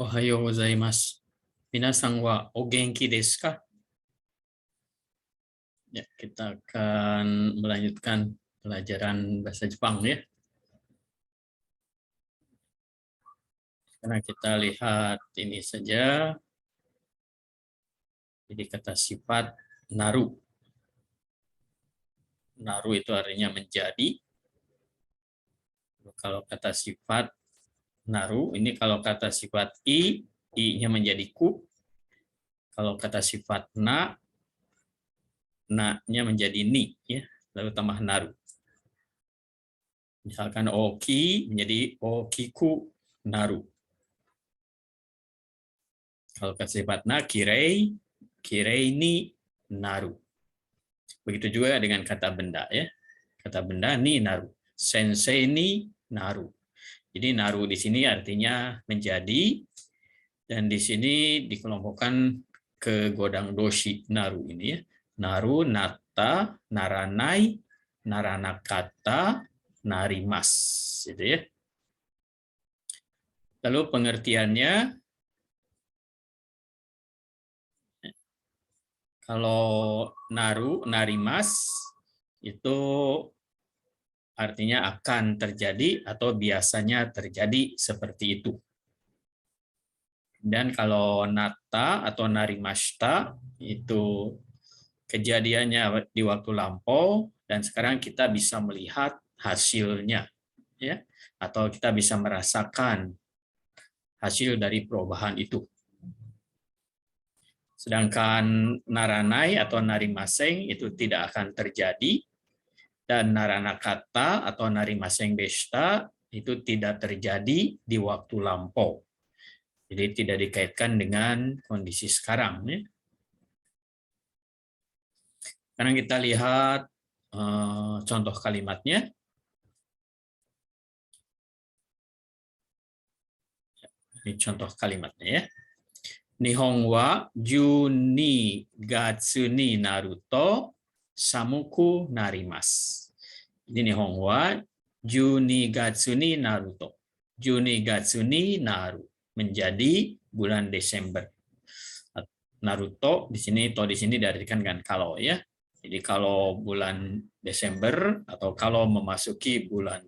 Ohayo gozaimasu. Minasan wa o genki desu ka? Ya, kita akan melanjutkan pelajaran bahasa Jepang ya. Karena kita lihat ini saja. Jadi kata sifat naru. Naru itu artinya menjadi. Kalau kata sifat naru, ini kalau kata sifat i-nya menjadi ku. Kalau kata sifat na-nya menjadi ni, ya. Lalu tambah naru. Misalkan oki menjadi okiku naru. Kalau kata sifat na, kirei, kirei ni naru. Begitu juga dengan kata benda ya. Kata benda ni naru. Sensei ni naru. Jadi naru di sini artinya menjadi, dan di sini dikelompokkan ke godang doshi naru ini ya. Naru, natta, naranai, naranakata, narimas, gitu ya. Lalu pengertiannya, kalau naru, narimas itu artinya akan terjadi atau biasanya terjadi seperti itu. Dan kalau natta atau narimashita itu kejadiannya di waktu lampau dan sekarang kita bisa melihat hasilnya ya, atau kita bisa merasakan hasil dari perubahan itu. Sedangkan naranai atau narimaseng itu tidak akan terjadi, dan naranakata atau narimaseng besta itu tidak terjadi di waktu lampau. Jadi tidak dikaitkan dengan kondisi sekarang. Ya. Sekarang kita lihat contoh kalimatnya. Ini contoh kalimatnya ya. Nihon wa juni gatsu ni naru to samuku narimasu. Jadi Nihon wa juni gatsu ni naru to. Juni gatsu ni naru, menjadi bulan Desember. Naruto di sini, to di sini diartikan kan kalau ya. Jadi kalau bulan Desember atau kalau memasuki bulan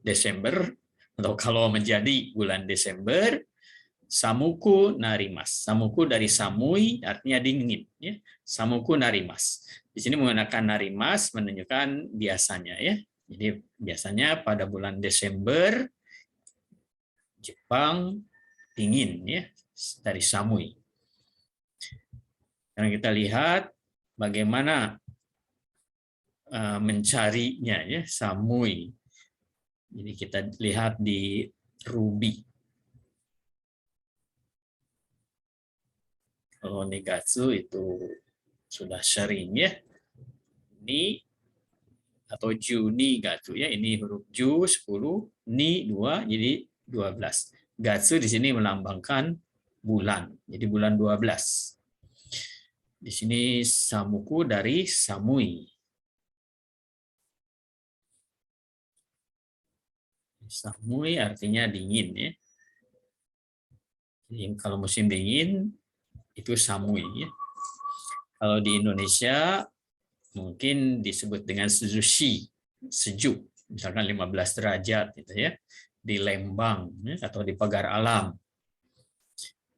Desember atau kalau menjadi bulan Desember, samuku narimas. Samuku dari samui artinya dingin ya. Samuku narimas. Di sini menggunakan narimas menunjukkan biasanya ya. Jadi biasanya pada bulan Desember Jepang dingin ya, dari samui. Karena kita lihat bagaimana mencarinya ya, samui. Jadi kita lihat di Ruby. Kalau Negatsu itu sudah sering ya. Ni atau Juni Gatsu ya, ini huruf Ju 10, Ni 2 jadi 12. Gatsu di sini melambangkan bulan. Jadi bulan 12. Di sini samuku dari samui. Samui artinya dingin ya. Jadi kalau musim dingin itu samui ya. Kalau di Indonesia mungkin disebut dengan suzushi, sejuk, misalkan 15 derajat gitu ya. Di Lembang ya, atau di Pagar Alam.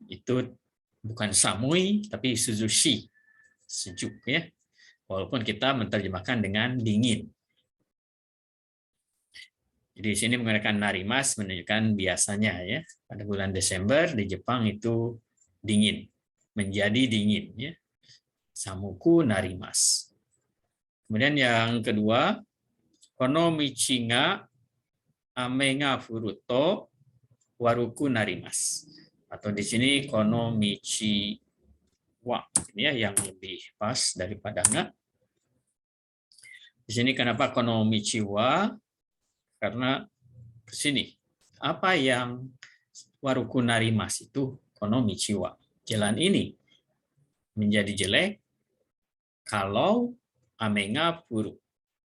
Itu bukan samui tapi suzushi, sejuk ya. Walaupun kita menerjemahkan dengan dingin. Jadi di sini menggunakan narimas menunjukkan biasanya ya. Pada bulan Desember di Jepang itu dingin, menjadi dingin ya. Samuku narimas. Kemudian yang kedua, kono michi ga ame ga furu to waruku narimas. Atau di sini kono michi wa, ini ya yang lebih pas daripada ga. Di sini kenapa kono michi wa? Karena ke sini. Apa yang waruku narimas itu kono michi wa. Jalan ini menjadi jelek kalau amenga furu.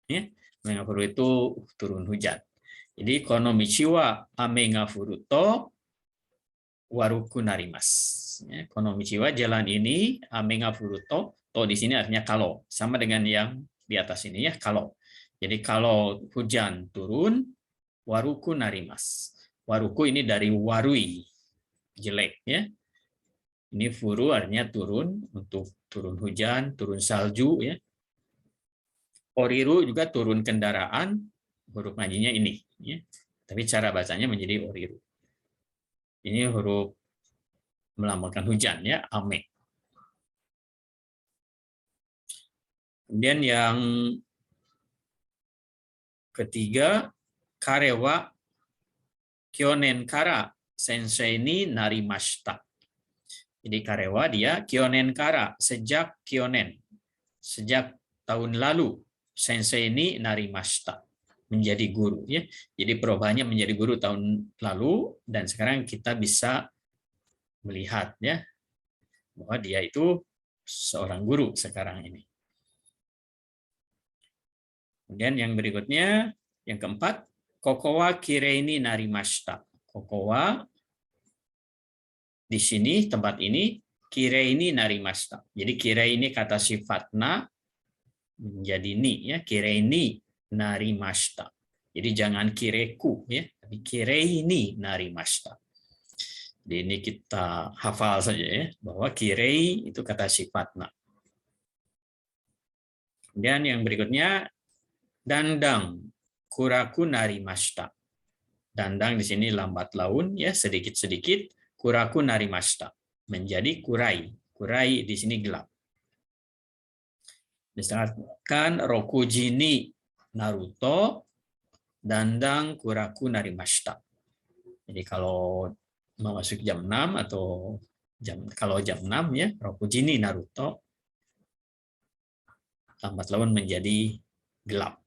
Ya, amenga furu itu turun hujan. Jadi kono michi wa amenga furu to waruku narimasu. Ya, konomichi wa jalan ini ame ga furu to, to di sini artinya kalau, sama dengan yang di atas ini ya, kalau. Jadi kalau hujan turun, waruku narimasu. Waruku ini dari warui, jelek ya. Ini furu artinya turun, untuk turun hujan, turun salju ya. Oriru juga turun kendaraan, huruf kanjinya ini ya. Tapi cara bacanya menjadi oriru. Ini huruf melambangkan hujan ya, ame. Kemudian yang ketiga, karewa kyonen kara sensei ni narimashita. Jadi karewa dia kyonen kara, sejak kyonen, sejak tahun lalu sensei ni narimashita, menjadi guru ya. Jadi perubahannya menjadi guru tahun lalu, dan sekarang kita bisa melihat ya bahwa dia itu seorang guru sekarang ini. Kemudian yang berikutnya, yang keempat, kokowa kirei ni narimashita. Kokowa di sini, tempat ini, kirei ni narimashita. Jadi kirei ini kata sifatna menjadi ni ya, kirei ni narimashita. Jadi jangan kireku ya, tapi kirei ni narimashita. Jadi ini kita hafal saja ya, bahwa kirei itu kata sifatna. Kemudian yang berikutnya, dandang kuraku narimashita. Dandang di sini lambat laun ya, sedikit-sedikit, kuraku narimashita, menjadi kurai. Kurai di sini gelap. Misalkan rokuji ni Naruto, dandang kuraku narimashita. Jadi kalau memasuki jam 6 atau kalau jam 6 ya, rokuji ni Naruto, lambat laun menjadi gelap.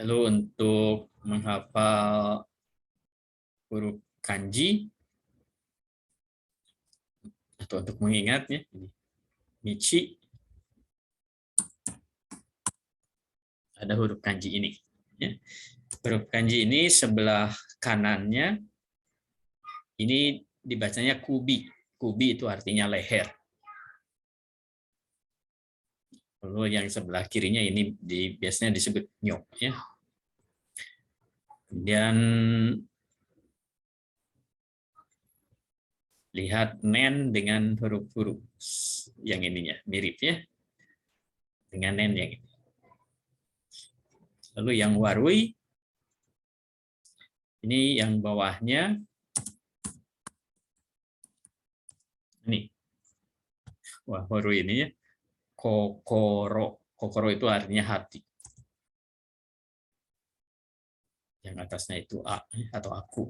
Lalu untuk menghafal huruf kanji atau untuk mengingatnya, michi, ada huruf kanji ini. Ya. Huruf kanji ini sebelah kanannya ini dibacanya kubi. Kubi itu artinya leher. Lalu yang sebelah kirinya ini biasanya disebut nyok. Ya. Kemudian lihat nen dengan huruf-huruf yang ininya mirip ya, dengan nen yang ini. Lalu yang warui, ini yang bawahnya ini. Wah, warui ini ya. Kokoro. Kokoro itu artinya hati. Yang atasnya itu a atau aku.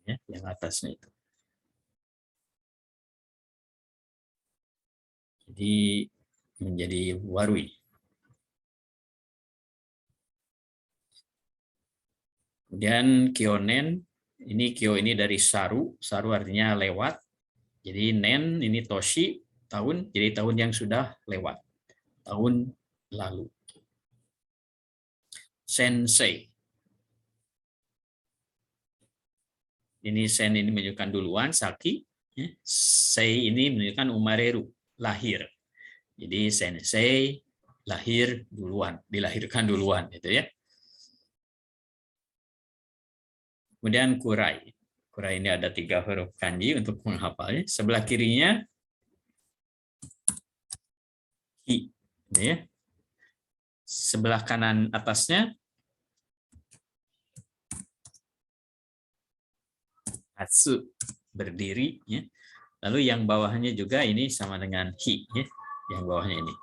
Ya, yang atasnya itu. Jadi menjadi warui. Kemudian kyonen, ini kyo ini dari saru, saru artinya lewat. Jadi nen ini toshi, tahun, jadi tahun yang sudah lewat. Tahun lalu. Sensei. Ini sen ini menunjukkan duluan, saki. Sei ini menunjukkan umareru, lahir. Jadi sensei lahir duluan, dilahirkan duluan, gitu ya. Kemudian kurai. Kurai ini ada 3 huruf kanji untuk menghafalnya. Sebelah kirinya hi, ya. Sebelah kanan atasnya hatsu, berdiri, ya. Lalu yang bawahnya juga ini sama dengan hi, ya. Yang bawahnya ini.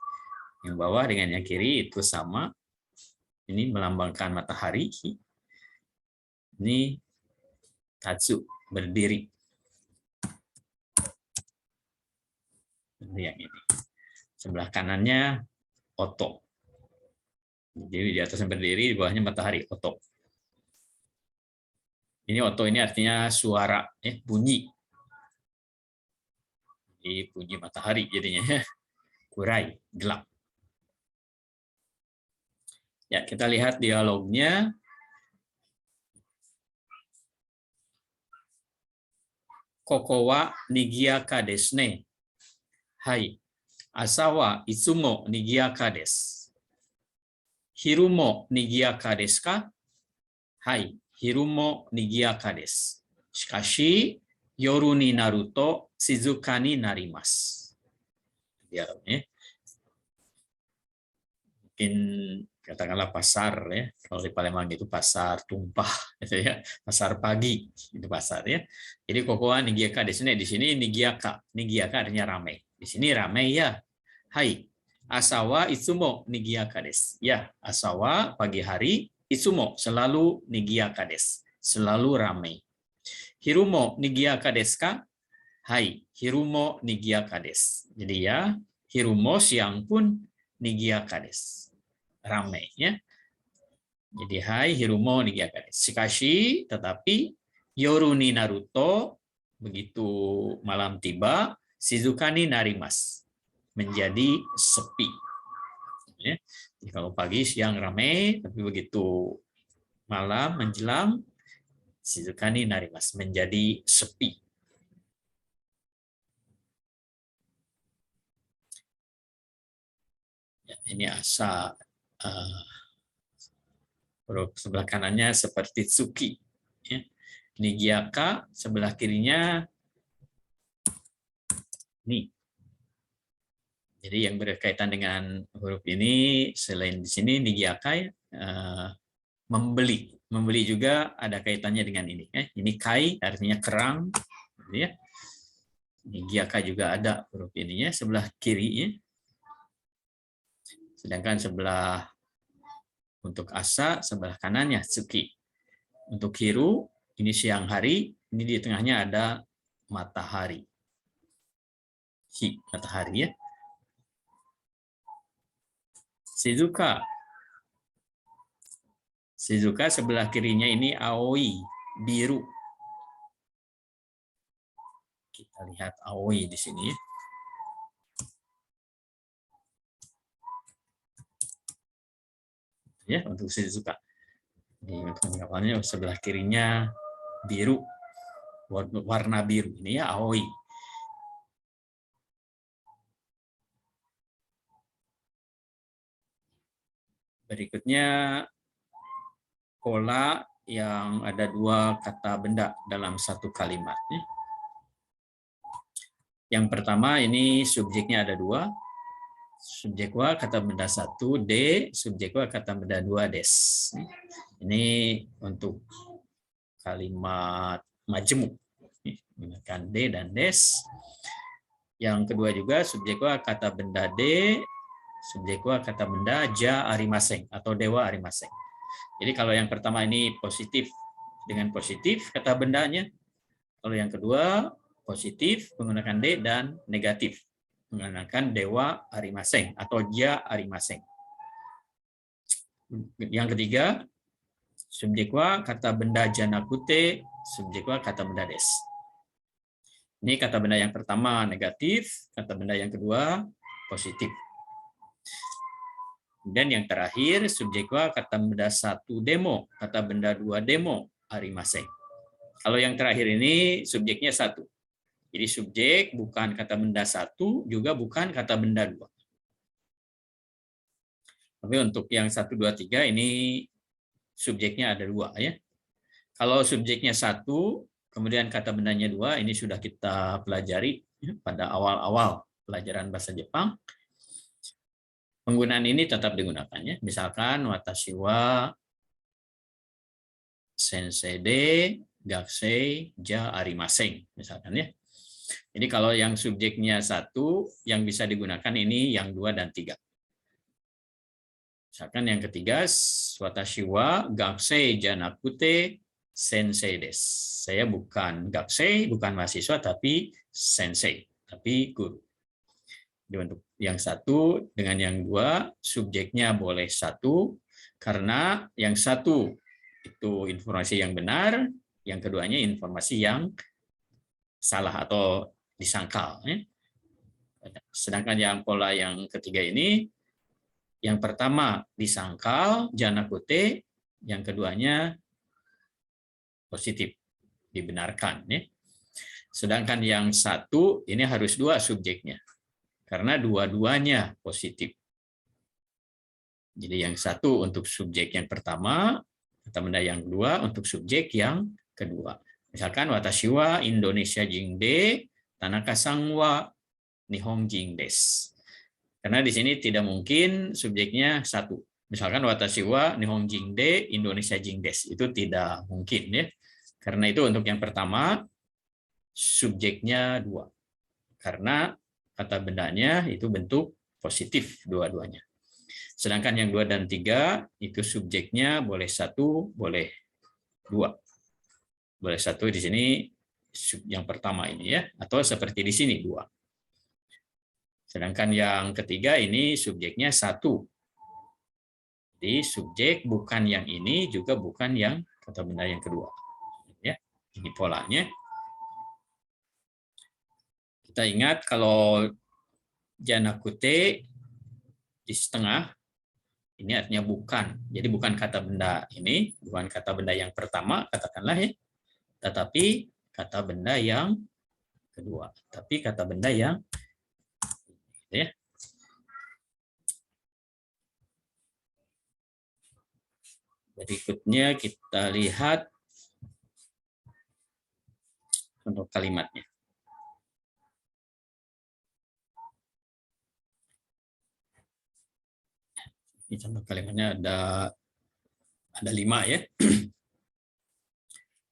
Yang bawah dengan yang kiri itu sama. Ini melambangkan matahari, hi. Ini hatsu, berdiri. Yang ini. Sebelah kanannya oto. Jadi di atasnya berdiri, di bawahnya matahari, oto. Ini oto ini artinya suara, bunyi. Jadi bunyi matahari jadinya. Kurai, gelap. Ya, kita lihat dialognya. Koko wa nigiaka desu ne. Hai. Asa wa itsumo nigiaka desu. Hiru mo nigiaka desu ka? Hai. Hiru mo nigiaka desu. Shikashi, yoru ni naru to shizuka ni narimasu. Dialognya. Mungkin katakanlah pasar ya, kalau di Palembang itu pasar tumpah gitu ya, pasar pagi itu pasar ya. Jadi kokoa nigiaka di sini nigiaka artinya ramai, di sini ramai ya. Hai, asawa itsumo nigiaka desu. Ya, asawa pagi hari, itsumo selalu nigiaka desu, selalu ramai. Hirumo nigiaka desu ka? Hai, hirumo nigiaka desu. Jadi ya, hirumo siang pun nigiaka desu, ramai ya. Jadi hai hirumo nigiaka desu. Shikashi, tetapi yoru ni naruto, begitu malam tiba, shizuka ni narimasu, menjadi sepi. Ya. Jadi kalau pagi siang ramai, tapi begitu malam menjelang, shizuka ni narimasu, menjadi sepi. Ya, ini asa. Sebelah kanannya seperti tsuki. Ya. Nigiaka, sebelah kirinya nih. Jadi yang berkaitan dengan huruf ini, selain di sini nigiaka, membeli. Membeli juga ada kaitannya dengan ini. Ini kai, artinya kerang. Ya. Nigiaka juga ada huruf ininya, sebelah kiri. Ya. Sedangkan sebelah untuk asa, sebelah kanannya tsuki. Untuk hiru, ini siang hari, ini di tengahnya ada matahari. Hi, matahari ya. Shizuka. Shizuka sebelah kirinya ini aoi, biru. Kita lihat aoi di sini ya. Ya, untuk Shizuka. Ini untuk penggalannya sebelah kirinya biru, warna biru ini ya, aoi. Berikutnya pola yang ada dua kata benda dalam satu kalimat. Yang pertama ini subjeknya ada dua. Subjek wa kata benda satu, D, subjek wa kata benda dua, des. Ini untuk kalimat majemuk. Menggunakan D dan des. Yang kedua juga subjek wa kata benda D, subjek wa kata benda ja arimaseng atau dewa arimaseng. Jadi kalau yang pertama ini positif dengan positif kata bendanya. Kalau yang kedua positif menggunakan D dan negatif menggunakan dewa arimaseng atau ja arimaseng. Yang ketiga, subjek wa kata benda janakute, subjek wa kata benda des. Ini kata benda yang pertama negatif, kata benda yang kedua positif. Dan yang terakhir, subjek wa kata benda satu demo, kata benda dua demo arimaseng. Kalau yang terakhir ini subjeknya satu. Jadi subjek bukan kata benda satu, juga bukan kata benda dua. Tapi untuk yang 1, 2, 3 ini subjeknya ada dua ya. Kalau subjeknya satu, kemudian kata bendanya dua, ini sudah kita pelajari pada awal-awal pelajaran bahasa Jepang. Penggunaan ini tetap digunakannya. Misalkan watashi wa sensei de gakusei ja arimaseng misalkan ya. Jadi kalau yang subjeknya satu, yang bisa digunakan ini yang 2 dan 3. Misalkan yang ketiga, watashi wa gakusei janakute sensei desu. Saya bukan gakusei, bukan mahasiswa, tapi sensei, tapi guru. Untuk yang satu dengan yang 2, subjeknya boleh satu, karena yang satu itu informasi yang benar, Yang keduanya informasi yang salah atau disangkal. Sedangkan yang pola yang ketiga ini, yang pertama disangkal, jana kute, yang keduanya positif, dibenarkan. Sedangkan yang satu ini harus dua subjeknya, karena dua-duanya positif. Jadi yang satu untuk subjek yang pertama, kata benda yang kedua untuk subjek yang kedua. Misalkan watashi wa Indonesia jing de, Tanaka sang wa Nihon jing desu. Karena di sini tidak mungkin subjeknya satu. Misalkan watashi wa Nihon jing de, Indonesia jing desu. Itu tidak mungkin ya. Karena itu untuk yang pertama subjeknya dua. Karena kata bendanya itu bentuk positif dua-duanya. Sedangkan yang 2 dan 3 itu subjeknya boleh 1, boleh 2. Boleh 1 di sini yang pertama ini ya, atau seperti di sini 2. Sedangkan yang ketiga ini subjeknya 1. Jadi subjek bukan yang ini, juga bukan yang kata benda yang kedua. Ya, ini polanya. Kita ingat kalau jana kute di setengah, ini artinya bukan. Jadi bukan kata benda ini, bukan kata benda yang pertama, katakanlah ya. Tetapi kata benda yang kedua. Tapi kata benda yang ya. Berikutnya kita lihat untuk kalimatnya. Ini contoh kalimatnya ada 5 ya.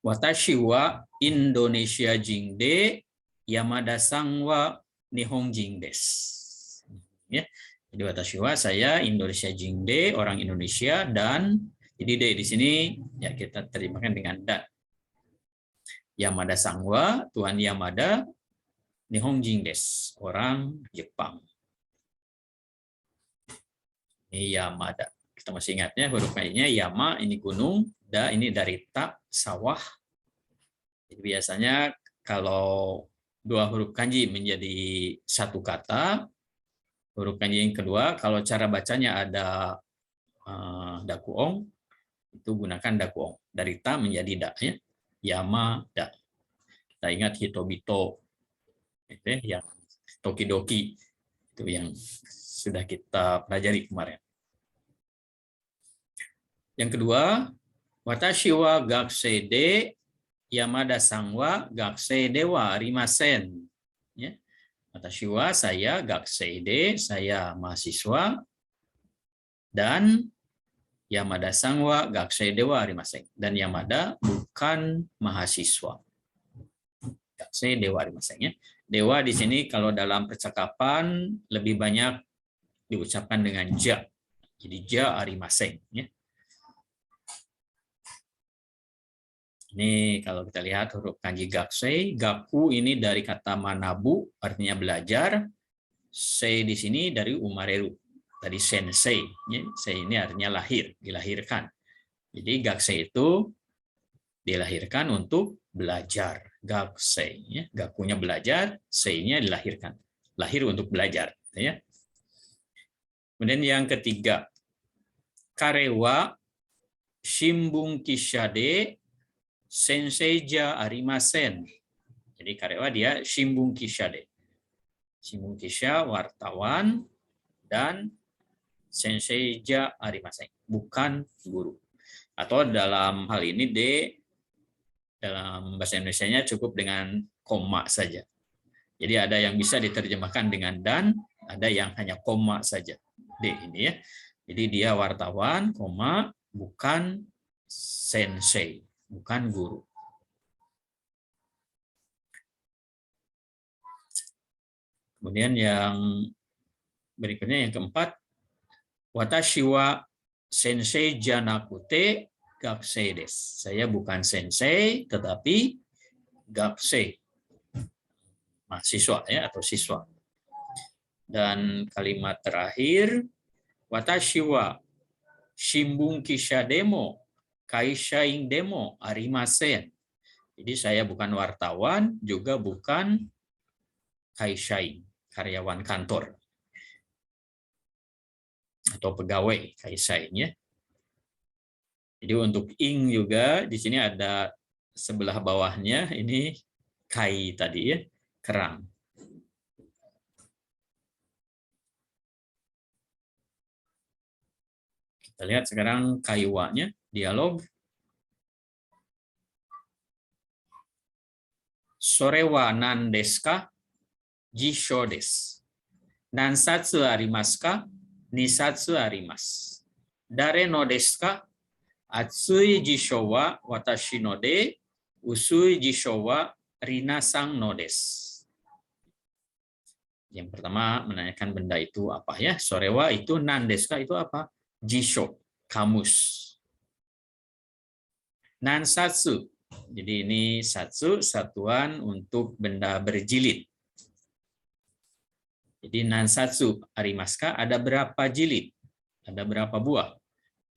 Watashi wa Indonesia jing de, Yamada sang wa Nihon jing desu. Ya. Jadi watashi wa saya Indonesia jing de, orang Indonesia, dan jadi de di sini ya kita terjemahkan dengan dan. Yamada sang wa, Tuan Yamada, Nihon jing desu, orang Jepang. Ini Yamada. Kita masih ingatnya huruf I-nya Yama ini gunung, da ini dari tak sawah. Jadi biasanya kalau 2 huruf kanji menjadi satu kata, huruf kanji yang kedua kalau cara bacanya ada dakuong, itu gunakan dakuong. Dari ta menjadi da ya. Yamada. Kita ingat hitobito, itu yang tokidoki, itu yang sudah kita pelajari kemarin. Yang kedua, watashi wa gakusei de, Yamada sang wa gakusei de wa arimasen. Ya. Watashi wa saya gakusei de, saya mahasiswa, dan Yamada sang wa gakusei de wa arimasen. Dan Yamada bukan mahasiswa. Gakusei de wa arimasen ya. Dewa di sini kalau dalam percakapan lebih banyak diucapkan dengan ja. Jadi ja arimasen ya. Ini kalau kita lihat huruf kanji gakusei, gaku ini dari kata manabu artinya belajar. Sei di sini dari umareru. Tadi sensei, ya. Sei ini artinya lahir, dilahirkan. Jadi gakusei itu dilahirkan untuk belajar. Gakusei, ya. Gakunya belajar, sei-nya dilahirkan. Lahir untuk belajar, ya. Kemudian yang ketiga, karewa shimbun kisha de sensei ja arimasen. Jadi karewa dia shimbun kisha de. Shimbun kisha wartawan, dan sensei ja arimasen, bukan guru. Atau dalam hal ini dalam bahasa Indonesianya cukup dengan koma saja. Jadi ada yang bisa diterjemahkan dengan dan, ada yang hanya koma saja. D ini ya. Jadi dia wartawan, koma, bukan sensei, bukan guru. Kemudian yang berikutnya yang keempat, watashi wa sensei janakute gakusei desu. Saya bukan sensei, tetapi gakusei, mahasiswa ya, atau siswa. Dan kalimat terakhir, watashi wa shimbun kisha demo kaishain demo arimasen. Jadi saya bukan wartawan, juga bukan kaisyain, karyawan kantor atau pegawai kaisyain ya. Jadi untuk ing juga di sini ada sebelah bawahnya ini kai tadi ya, kerang. Kita lihat sekarang kaiwanya, dialog. Sorewa nan desu ka? Jisho desu. Nansatsu arimasu ka? Nisatsu arimasu. Dare no desu ka? Atsui jisho wa watashi no de, usui jisho wa rina-san no desu. Yang pertama menanyakan benda itu apa ya? Sorewa itu, nan desu ka itu apa? Jisho, kamus. Nansatsu. Jadi ini satsu, satuan untuk benda berjilid. Jadi nansatsu arimasu, ada berapa jilid? Ada berapa buah?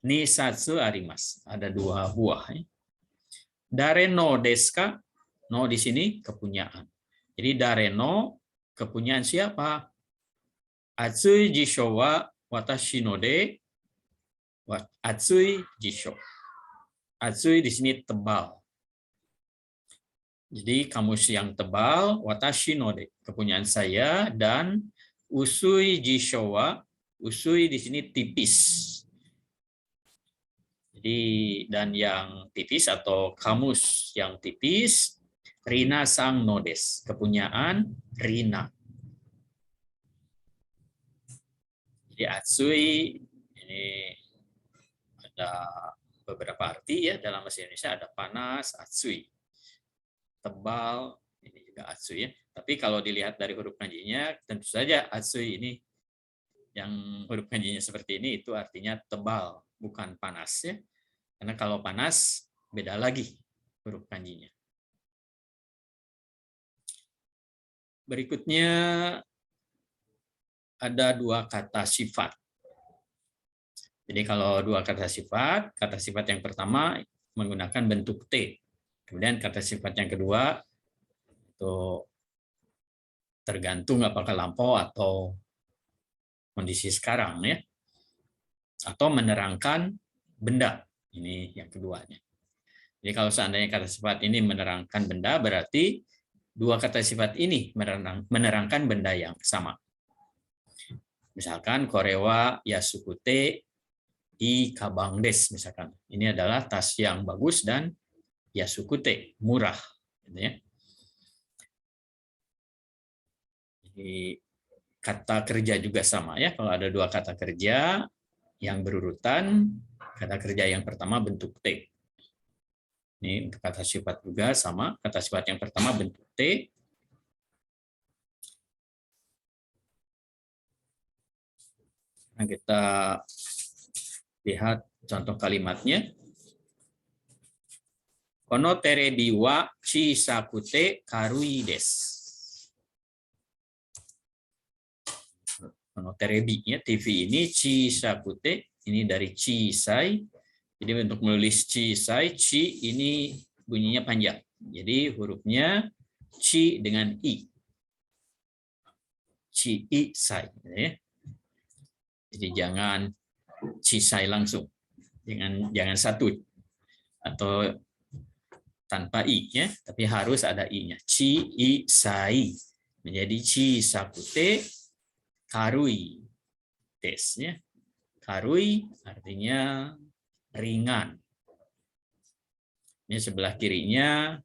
Nisatsu arimasu, ada 2 buah. Dare no desu ka? No di sini kepunyaan. Jadi dare no kepunyaan siapa? Atsui jisho wa watashi no de. Atsui jisho. Atsui di sini tebal. Jadi kamus yang tebal, watashi no de, kepunyaan saya, dan usui jisho wa, usui di sini tipis. Jadi dan yang tipis atau kamus yang tipis, rina-san no desu, kepunyaan Rina. Jadi atsui ini ada beberapa arti ya dalam bahasa Indonesia, ada panas, atsui. Tebal, ini juga atsui ya. Tapi kalau dilihat dari huruf kanjinya, tentu saja atsui ini yang huruf kanjinya seperti ini itu artinya tebal, bukan panas ya. Karena kalau panas beda lagi huruf kanjinya. Berikutnya ada 2 kata sifat. Jadi kalau 2 kata sifat yang pertama menggunakan bentuk T. Kemudian kata sifat yang kedua itu tergantung apakah lampau atau kondisi sekarang ya. Atau menerangkan benda. Ini yang keduanya. Jadi kalau seandainya kata sifat ini menerangkan benda, berarti 2 kata sifat ini menerangkan benda yang sama. Misalkan korewa yasukute i kabang des, misalkan. Ini adalah tas yang bagus dan yasukute, murah. Jadi kata kerja juga sama ya. Kalau ada 2 kata kerja yang berurutan, kata kerja yang pertama bentuk T. Ini untuk kata sifat juga sama. Kata sifat yang pertama bentuk T. Nah, kita lihat contoh kalimatnya. Kono terebi wa chisakute karui desu. Kono terebi ya, TV ini chisakute, ini dari chisai. Jadi untuk menulis chisai, chi ini bunyinya panjang. Jadi hurufnya chi dengan i. Chi i sai ya. Jadi jangan chisai langsung. Jangan satu atau tanpa i ya, tapi harus ada i-nya. Chi i sai menjadi chi sakute karui des ya. Karui artinya ringan. Ini sebelah kirinya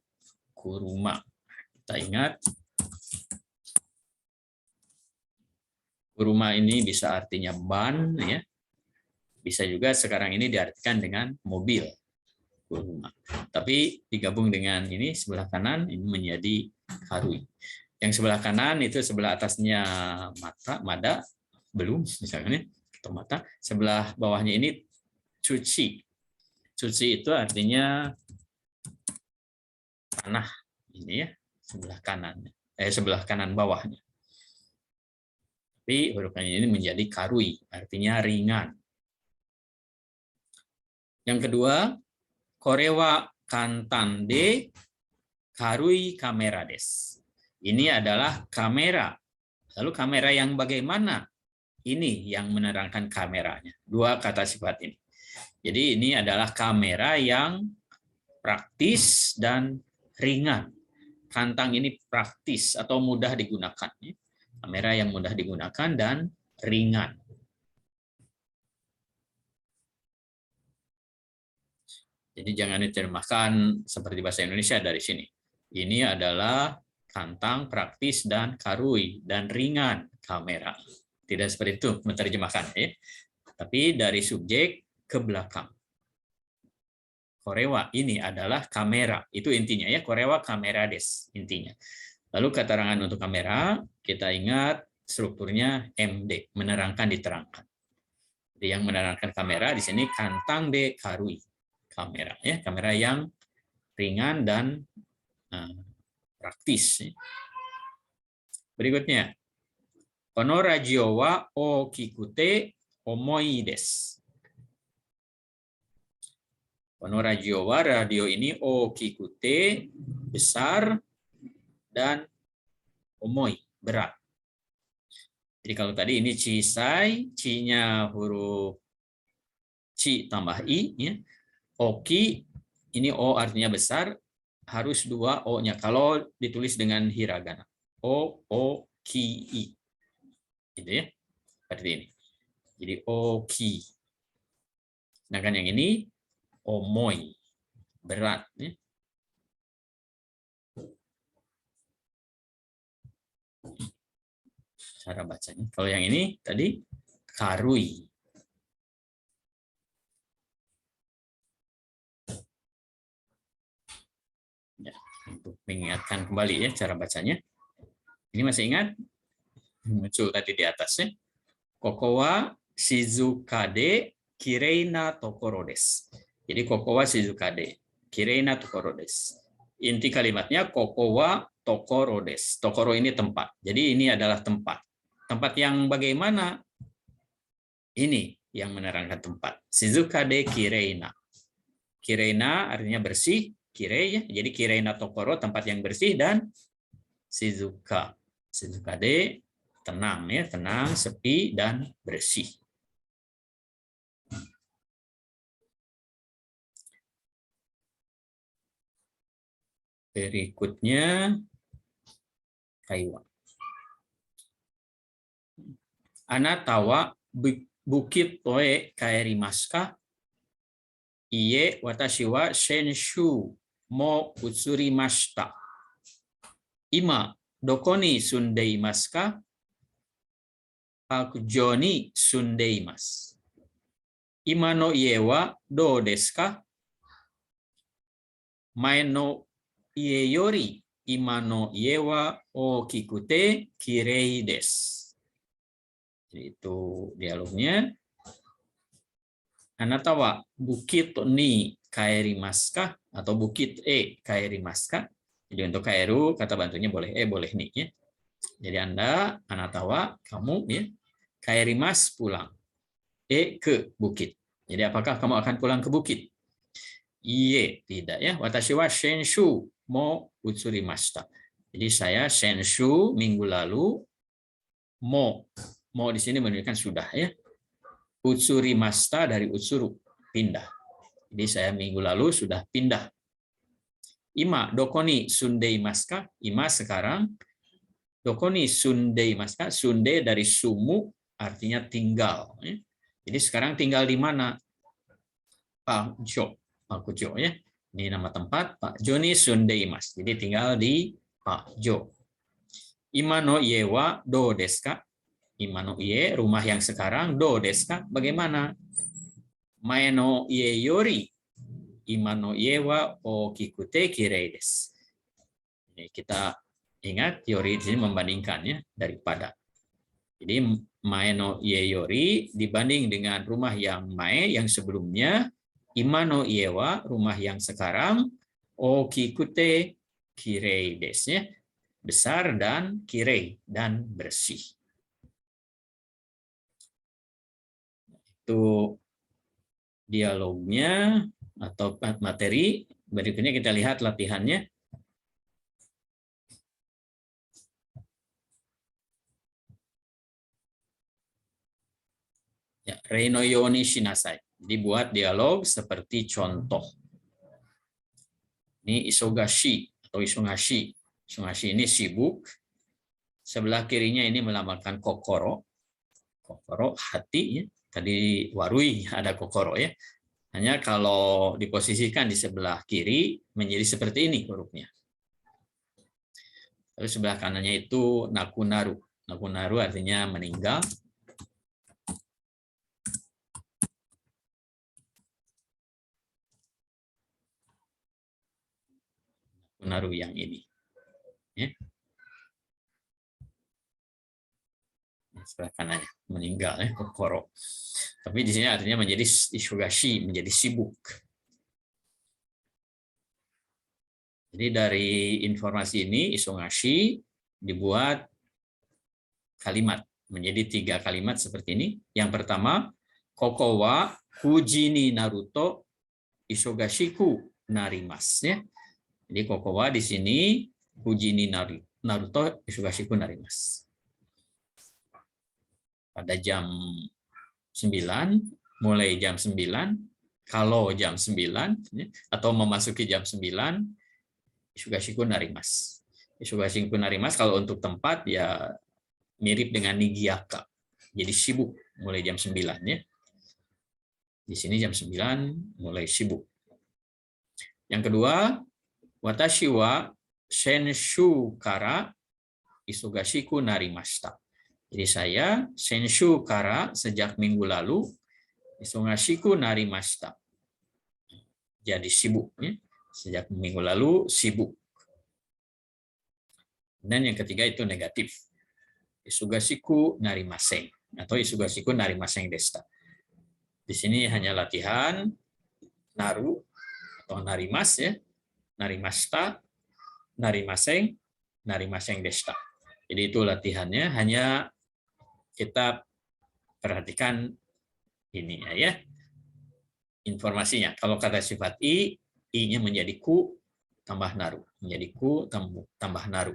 kuruma. Kita ingat kuruma ini bisa artinya ban ya. Bisa juga sekarang ini diartikan dengan mobil. Kuruma. Tapi digabung dengan ini sebelah kanan ini menjadi karui. Yang sebelah kanan itu sebelah atasnya mada belum misalnya atau mata. Sebelah bawahnya ini cuci. Cuci itu artinya tanah ini ya sebelah kanan. Sebelah kanan bawahnya. Tapi huruf ini menjadi karui artinya ringan. Yang kedua korewa kantan de karui kamera des. Ini adalah kamera. Lalu kamera yang bagaimana? Ini yang menerangkan kameranya. Dua kata sifat ini. Jadi ini adalah kamera yang praktis dan ringan. Kantang ini praktis atau mudah digunakan. Kamera yang mudah digunakan dan ringan. Jadi jangan diterjemahkan seperti bahasa Indonesia dari sini. Ini adalah kantang, praktis, dan karui, dan ringan kamera. Tidak seperti itu menerjemahkan. Ya. Tapi dari subjek ke belakang. Korewa ini adalah kamera. Itu intinya ya. Korewa kamera des intinya. Lalu keterangan untuk kamera, kita ingat strukturnya MD, menerangkan, diterangkan. Jadi yang menerangkan kamera di sini kantang de karui. Kamera ya, kamera yang ringan dan praktis. Berikutnya, kono radio wa o kikute omoi desu. Kono radio wa, radio ini o kikute besar dan omoi berat. Jadi kalau tadi ini chisai, ci-nya huruf ci tambah i ya. Oki, ini O artinya besar, harus dua O-nya. Kalau ditulis dengan hiragana. O-O-Ki-I. Gitu ya. Seperti ini. Jadi Oki. Sedangkan yang ini, omoi. Berat. Ya. Cara bacanya. Kalau yang ini, tadi, karui. Ya, untuk mengingatkan kembali ya cara bacanya. Ini masih ingat? Muncul tadi di atasnya. Koko wa shizuka de kirei na tokoro desu. Jadi koko wa shizuka de kirei na tokoro desu. Inti kalimatnya koko wa tokoro desu. Tokoro ini tempat. Jadi ini adalah tempat. Tempat yang bagaimana? Ini yang menerangkan tempat. Shizuka de kirei na. Kirei na artinya bersih. Kirei ya. Jadi kirei na tokoro tempat yang bersih dan shizuka. Shizuka de tenang ya, tenang, sepi dan bersih. Berikutnya Taiwan. Anata wa bukit toe kaerimasu ka? Iie watashi wa senshu mo utsurimashita. Ima doko ni sundeimasu ka? Hakujo ni sundeimasu. Ima no ie wa dou desu ka? Mae no ie yori ima no ie wa okikute kirei desu. Itu dialognya. Anata wa bukit ni kaerimasu ka? Atau bukit kaerimasu ka? Jadi untuk kaeru kata bantunya boleh boleh ni ya. Jadi Anda anata wa kamu ya kaerimasu pulang. Ke bukit. Jadi apakah kamu akan pulang ke bukit? Iye, tidak ya. Watashi wa senshu mo utsurimashita. Jadi saya senshu minggu lalu mo di sini menunjukkan sudah ya. Utsurimashita dari utsuru, pindah. Jadi saya minggu lalu sudah pindah. Ima doko ni sundeimasu ka? Ima sekarang. Doko ni sundeimasu ka? Sunde dari sumu artinya tinggal ya. Jadi sekarang tinggal di mana? Pak Jo ya. Ini nama tempat. Pak Jo ni sundeimasu. Jadi tinggal di Pak Jo. Ima no ie wa do desu ka? Ima no ie, rumah yang sekarang, do desu ka? Bagaimana? Mae no ie yori ima no ie wa okikute kirei desu. Kita ingat yori di sini membandingkan ya daripada. Jadi mae no ie yori dibanding dengan rumah yang mae yang sebelumnya, ima no ie wa rumah yang sekarang, okikute kirei desu ya. Besar dan kirei dan bersih. Itu dialognya atau materi. Berikutnya kita lihat latihannya. Ya, reinoyoni shinasai. Jadi buat dialog seperti contoh. Ini isogashi atau isungashi. Isungashi ini sibuk. Sebelah kirinya ini melambangkan kokoro. Kokoro hati ya. Tadi warui ada kokoro ya. Hanya kalau diposisikan di sebelah kiri menjadi seperti ini hurufnya. Lalu sebelah kanannya itu nakunaru. Nakunaru artinya meninggal. Naru yang ini, ya. Sebelah kanannya meninggal ya, kokoro. Tapi di sini artinya menjadi isugashi, menjadi sibuk. Jadi dari informasi ini isungashi dibuat kalimat menjadi 3 kalimat seperti ini. Yang pertama, koko wa fuji ni naruto isogashiku narimasu ya. Jadi kokowa di sini fuji ni naruto isogashiku narimasu. Pada jam 9, mulai jam 9, kalau jam 9 atau memasuki jam 9, isogashiku narimasu. Isogashiku narimasu kalau untuk tempat ya mirip dengan nigiaka. Jadi sibuk mulai jam 9 ya. Di sini jam 9 mulai sibuk. Yang kedua, watashi wa senshu kara isogashiku narimashita. Jadi saya senshu kara sejak minggu lalu isogashiku narimashita. Jadi sibuk ya. Sejak minggu lalu sibuk. Dan yang ketiga itu negatif. Isogashiku narimasen atau isogashiku narimasen deshita. Di sini hanya latihan naru atau narimas ya, narimashita, narimasen, narimasen deshita. Jadi itu latihannya, hanya kita perhatikan ini ya, informasinya. Kalau kata sifat i-nya menjadi ku tambah naru, menjadi ku tambah naru.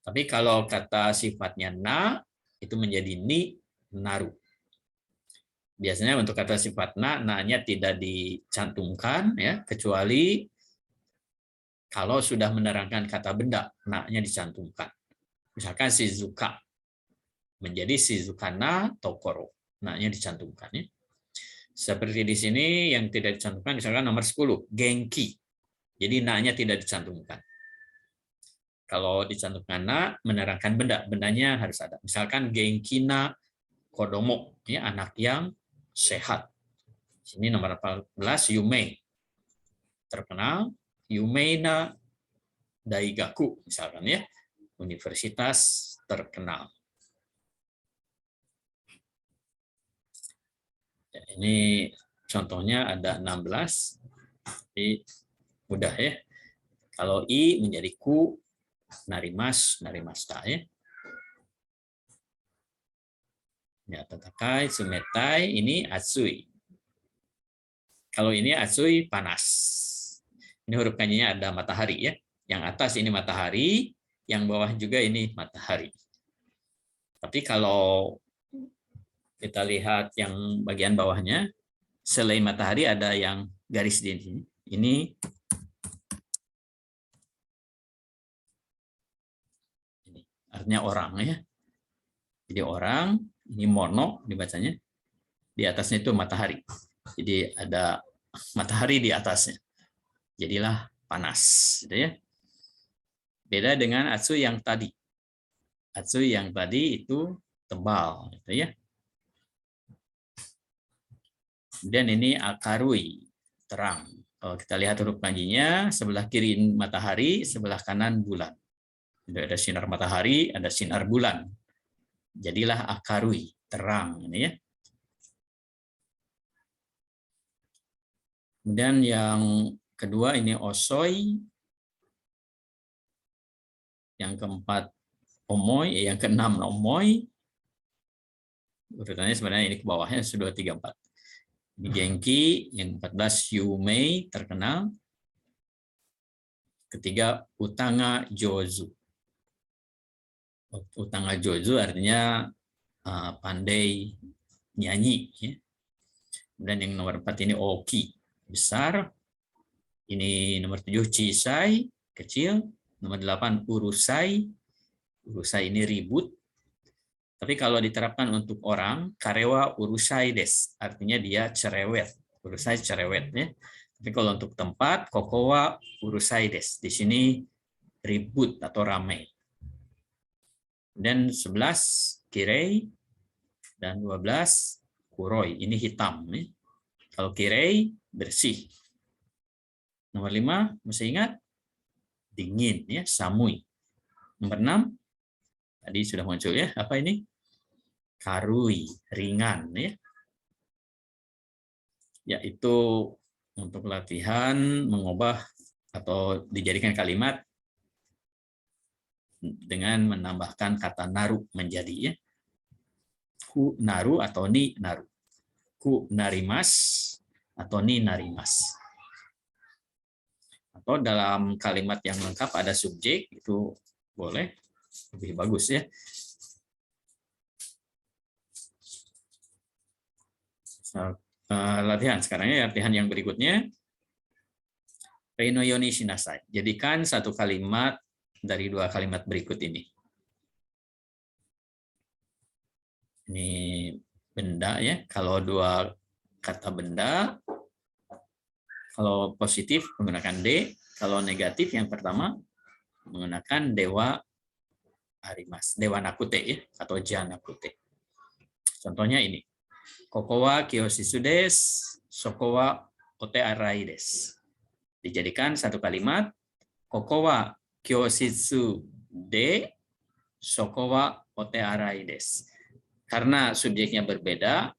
Tapi kalau kata sifatnya na itu menjadi ni naru. Biasanya untuk kata sifat na-nya tidak dicantumkan ya, kecuali kalau sudah menerangkan kata benda, na-nya dicantumkan. Misalkan shizuka menjadi shizukana tokoro, na-nya dicantumkan ya. Seperti di sini yang tidak dicantumkan misalkan nomor 10, genki. Jadi na-nya tidak dicantumkan. Kalau dicantumkan na menerangkan benda, bendanya harus ada. Misalkan genki na kodomo, ya anak yang sehat. Sini nomor 14 Yumei. Terkenal Yumei na Daigaku misalkan ya. Universitas terkenal. Ya, ini contohnya ada 16. Jadi mudah ya. Kalau i menjadi ku, narimashita ya. Ya, tatakai, sumetai, ini atsui. Kalau ini atsui, panas. Ini huruf kanjinya ada matahari ya. Yang atas ini matahari, yang bawah juga ini matahari. Tapi kalau kita lihat yang bagian bawahnya, selain matahari ada yang garis di sini. Ini artinya orang ya. Jadi orang, ini mono dibacanya. Di atasnya itu matahari. Jadi ada matahari di atasnya. Jadilah panas, gitu ya. Beda dengan atsu yang tadi. Atsu yang tadi itu tebal, gitu ya. Dan ini akarui, terang. Kalau kita lihat huruf kanjinya, sebelah kiri matahari, sebelah kanan bulan. Ada sinar matahari, ada sinar bulan. Jadilah akarui, terang, ini ya. Kemudian yang kedua ini osoi, yang keempat omoi, yang keenam omoi. Urutannya sebenarnya ini ke bawahnya sudah 3, 4. Ini genki, yang 14 yumei, terkenal. Ketiga utanga jozu. Utanga jozu artinya pandai nyanyi. Ya. Dan yang nomor 4 ini oki, besar. Ini nomor 7 cisai, kecil. Nomor 8 urusai. Urusai ini ribut. Tapi kalau diterapkan untuk orang, karewa urusai des, artinya dia cerewet. Urusai cerewet. Ya. Tapi kalau untuk tempat, kokowa urusai des. Di sini ribut atau ramai. Dan 11 kirei dan 12 kuroi. Ini hitam. Ya. Kalau kirei bersih. Nomor 5 masih ingat? Dingin, ya, samui. Nomor 6 tadi sudah muncul ya. Apa ini? Karui, ringan ya. Yaitu untuk latihan mengubah atau dijadikan kalimat dengan menambahkan kata naru menjadi ya. Ku naru atau ni naru. Ku narimas atau ni narimas. Atau dalam kalimat yang lengkap ada subjek, itu boleh, lebih bagus ya. Latihan sekarang ya, latihan yang berikutnya. Reinoyoni shinasai. Jadikan satu kalimat dari 2 kalimat berikut ini. Ini benda ya. Kalau 2 kata benda, kalau positif menggunakan de, kalau negatif yang pertama menggunakan dewa arimas, dewa nakute ya, atau janakute. Contohnya ini. Kokowa kyoshitsu desu, sokowa ote arai desu. Dijadikan satu kalimat, kokowa kyoshitsu de, sokowa ote arai desu. Karena subjeknya berbeda,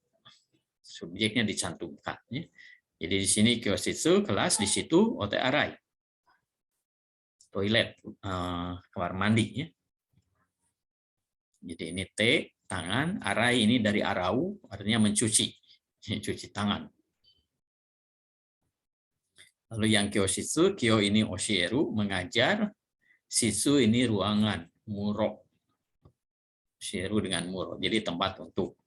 subjeknya dicantumkan. Ya. Jadi di sini kyoshitsu, kelas, di situ ote arai, toilet, kamar mandi. Ya. Jadi ini T, tangan, arai ini dari arau, artinya mencuci, cuci tangan. Lalu yang kyoshitsu, kyo ini oshieru, mengajar, shitsu ini ruangan, muro. Oshieru dengan muro, jadi tempat untuk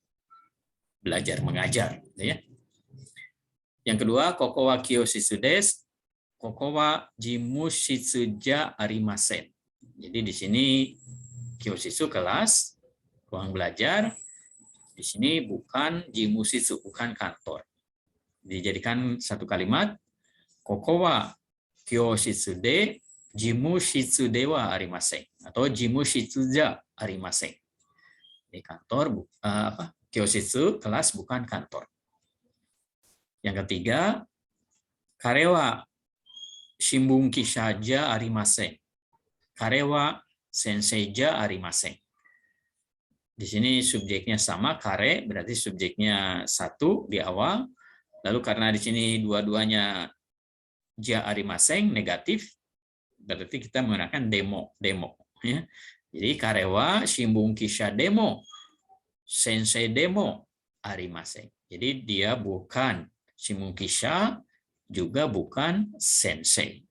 belajar, mengajar. Ya. Yang kedua, kokowa kyoshitsu desu, kokowa jimushitsuja arimasen. Jadi di sini kyoshitsu kelas, ruang belajar. Di sini bukan jimushitsu, bukan kantor. Dijadikan satu kalimat, kokowa kyoshitsu de jimushitsu dewa arimasen atau jimushitsuja arimasen. Di kantor kyoshitsu kelas bukan kantor. Yang ketiga, karewa shimbunki saja arimasen. Karewa senseija arimasen. Di sini subjeknya sama, kare, berarti subjeknya 1 di awal. Lalu karena di sini dua-duanya ja arimasen, negatif, berarti kita menggunakan demo. Ya. Jadi karewa shimbungkisha demo, sensei demo arimasen. Jadi dia bukan shimbungkisha, juga bukan sensei.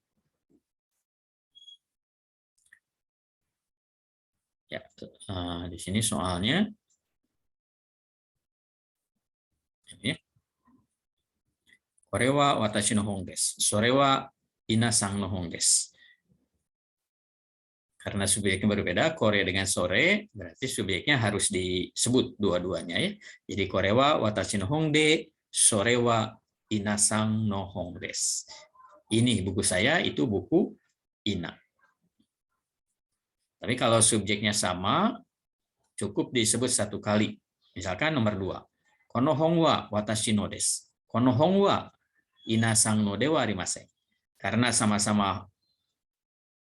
Ya, di sini soalnya ini. Kore wa watashi no hon desu. Sore wa inasang no hon desu. Karena subjeknya berbeda, kore dengan sore, berarti subjeknya harus disebut dua-duanya ya. Jadi kore wa watashi no hon de, sore wa inasang no hon desu. Ini buku saya, itu buku ina. Tapi kalau subjeknya sama, cukup disebut 1 kali. Misalkan nomor 2. Kono hon wa watashi no desu. Kono hon wa inasang no de wa arimasen. Karena sama-sama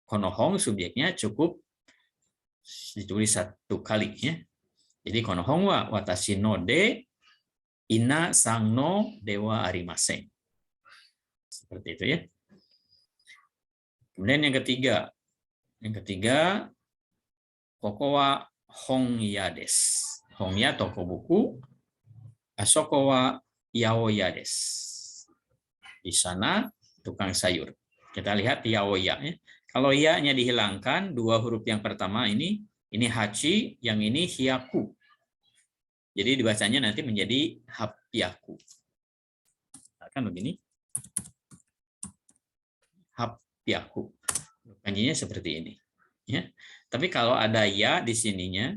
kono hon subjeknya cukup ditulis 1 kali ya. Jadi kono hon wa watashi no de inasang no de wa arimasen. Seperti itu ya. Kemudian yang ketiga. Koko wa honya desu. Honya toko buku. Asoko wa yaoya desu. Di sana tukang sayur. Kita lihat yaoya ya. Kalau ya-nya dihilangkan, 2 huruf yang pertama ini hachi, yang ini hyaku. Jadi dibacanya nanti menjadi hapyaku. Kan begini. Hapyaku. Kanjinya seperti ini. Ya. Tapi kalau ada ya di sininya,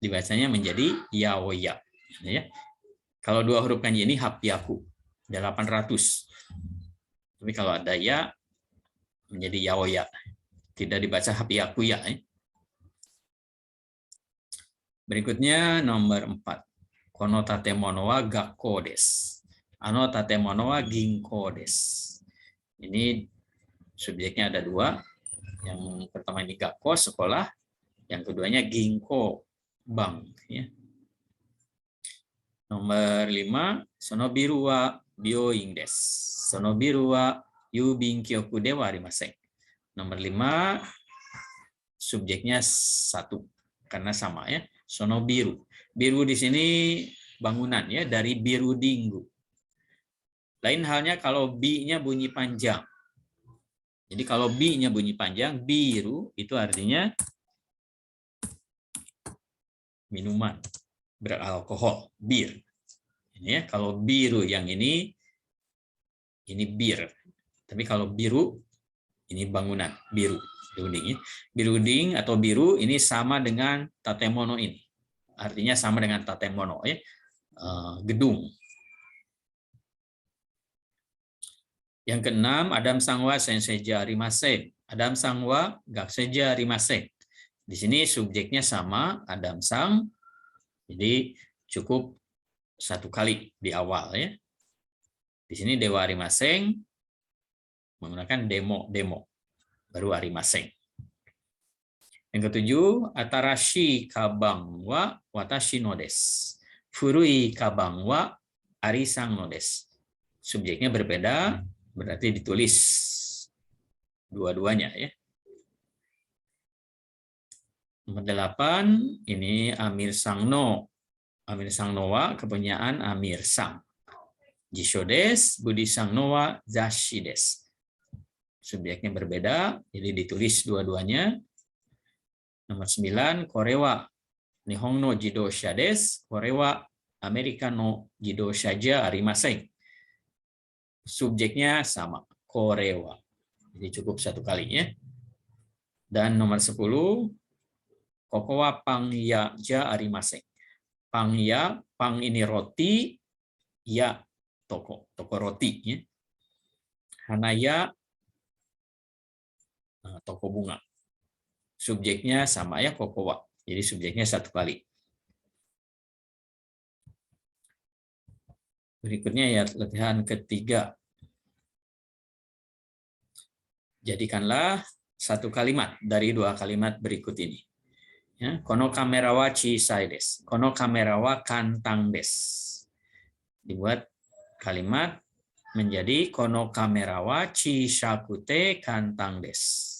dibacanya menjadi yaoya. Ya. Kalau dua huruf kanji ini hapyaku, 800. Tapi kalau ada ya, menjadi yaoya. Tidak dibaca hapyaku ya. Berikutnya nomor 4. Kono tatemono wa gakko desu. Ano tatemono wa ginko desu. Ini subjeknya ada dua. Yang pertama ini gakko, sekolah. Yang keduanya ginko, bank. Ya. Nomor 5. Sonobiru wa byoin desu. Sonobiru wa yubin kyoku de wa arimasen. Nomor 5. Subjeknya 1. Karena sama ya. Sonobiru. Biru di sini bangunan ya, dari biru dinggu. Lain halnya kalau bi-nya bunyi panjang. Jadi kalau bi-nya bunyi panjang, biru itu artinya minuman beralkohol, bir. Ini ya, kalau biru yang ini bir. Tapi kalau biru ini bangunan, biru. Building. Building atau biru ini sama dengan tatemono ini. Artinya sama dengan tatemono ya. Gedung. Yang keenam, Adam sangwa senseja arimasen. Adam sangwa gakseja arimasen. Di sini subjeknya sama, Adam sang. Jadi cukup 1 kali di awal ya. Di sini dewa arimasen menggunakan demo baru arimasen. Yang ketujuh, atarashi kabang wa watashi no desu. Furui kabang wa arisang no desu. Subjeknya berbeda, berarti ditulis dua-duanya ya. Nomor 8, ini Amir Sangno. Amir Sangno wa kepunyaan Amir Sang. Jisho desu, Budi Sangno wa zashi desu. Subjeknya berbeda, jadi ditulis dua-duanya. Nomor 9, Korewa Nihon no Jidosha desu, Korewa Amerika no Jidosha ja arimasen. Subjeknya sama, Korewa. Jadi cukup 1 kali ya. Dan nomor 10, Kokowa pangya ja arimasen. Pangya, pang ini roti, ya toko roti ya. Hanaya toko bunga. Subjeknya sama ya, kokowa. Jadi subjeknya 1 kali. Berikutnya ya latihan ketiga. Jadikanlah 1 kalimat dari 2 kalimat berikut ini. Ya, kono kamera wa chisai desu. Kono kamera wa kantang desu. Dibuat kalimat menjadi kono kamera wa chisakute kantang desu.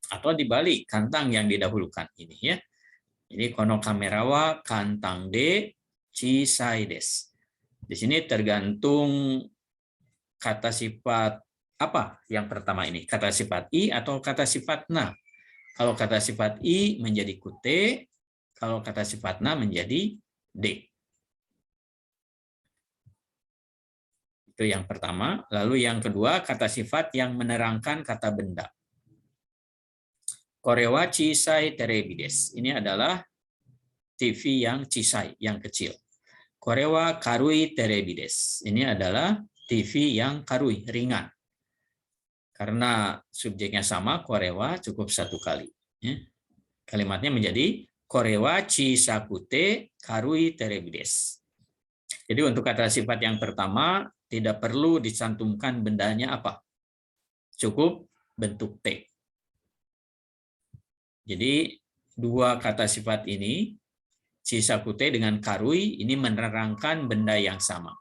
Atau dibalik, kantang yang didahulukan ini ya. Jadi kono kamera wa kantang de chisai desu. Di sini tergantung kata sifat apa yang pertama ini, kata sifat i atau kata sifat na. Kalau kata sifat i menjadi kute, kalau kata sifat na menjadi de. Itu yang pertama. Lalu yang kedua, kata sifat yang menerangkan kata benda. Korewa chisai terebi desu. Ini adalah TV yang chisai, yang kecil. Korewa karui terebi desu. Ini adalah TV yang karui, ringan. Karena subjeknya sama, korewa cukup 1 kali. Kalimatnya menjadi korewa chisakute karui terebi desu. Jadi untuk kata sifat yang pertama tidak perlu dicantumkan bendanya apa. Cukup bentuk T. Jadi 2 kata sifat ini, chisakute dengan karui, ini menerangkan benda yang sama.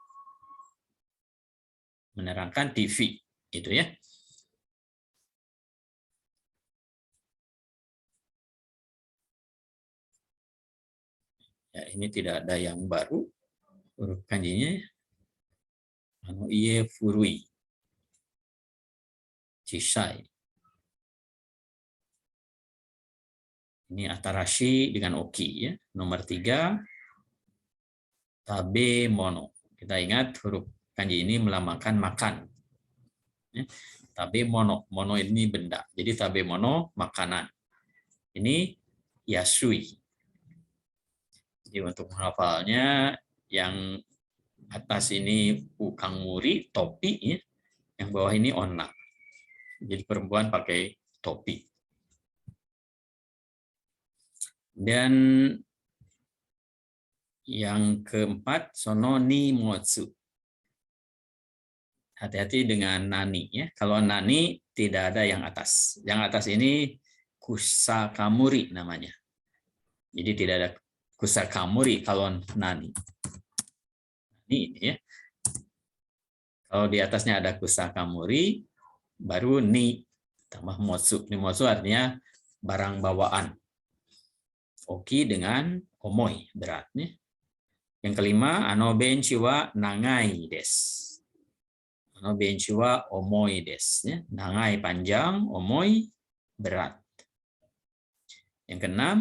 Menerangkan TV, gitu ya. Ya, ini tidak ada yang baru. Huruf kanjinya iye furui. Chisai. Ini atarashi dengan oki ya. Nomor 3 tabemono. Kita ingat huruf kanji ini melambangkan makan. Ya. Tabemono, mono ini benda. Jadi tabemono makanan. Ini yasui. Jadi untuk menghafalnya yang atas ini ukang muri, topi ya. Yang bawah ini onna. Jadi perempuan pakai topi. Dan yang keempat, sono ni motsu. Hati-hati dengan nani ya. Kalau nani tidak ada yang atas. Yang atas ini kusakamuri namanya. Jadi tidak ada kusakamuri kalau nani. Ini ya. Kalau di atasnya ada kusakamuri, baru ni tambah motsu. Ni motsu artinya barang bawaan. Oki dengan omoi, beratnya. Yang kelima, ano benchi wa nangai desu. Ano benchi wa omoi desu. Nangai panjang, omoi berat. Yang keenam,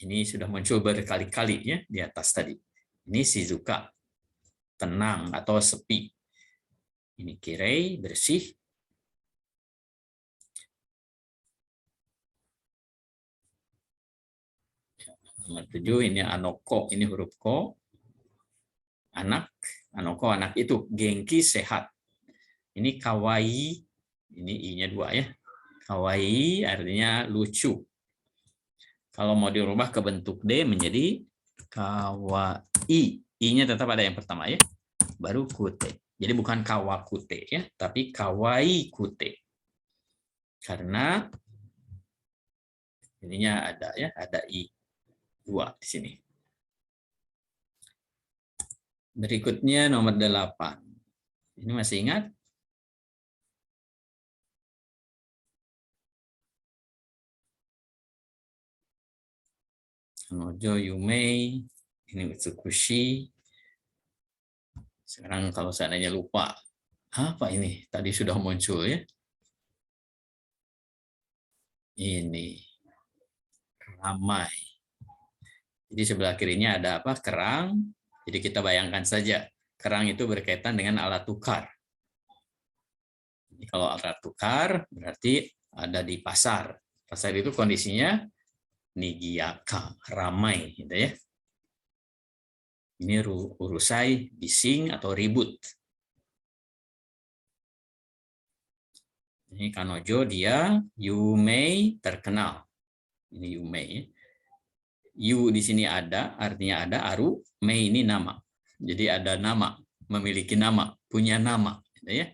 ini sudah muncul berkali-kali ya di atas tadi. Ini shizuka, tenang atau sepi. Ini kirei, bersih. Nomor 7 ini anoko, ini huruf ko. Anak, anoko anak itu genki sehat. Ini kawaii, ini i-nya 2 ya. Kawaii artinya lucu. Kalau mau dirubah ke bentuk D menjadi kawaii. I-nya tetap ada yang pertama ya. Baru kute. Jadi bukan kawakute ya, tapi kawaii kute. Karena ininya ada ya, ada i 2 di sini. Berikutnya nomor 8. Ini masih ingat? Nojo Yumei, ini Utsukushi. Sekarang kalau seandainya lupa, apa ini? Tadi sudah muncul ya. Ini ramai. Jadi sebelah kirinya ada apa? Kerang. Jadi kita bayangkan saja, kerang itu berkaitan dengan alat tukar. Jadi kalau alat tukar berarti ada di pasar. Pasar itu kondisinya nigiyaka, ramai gitu ya. Ini urusai, bising atau ribut. Ini kanojo dia yumei, terkenal. Ini yumei. Yu di sini ada, artinya ada. Aru, mei ini nama. Jadi ada nama, memiliki nama, punya nama, gitu ya.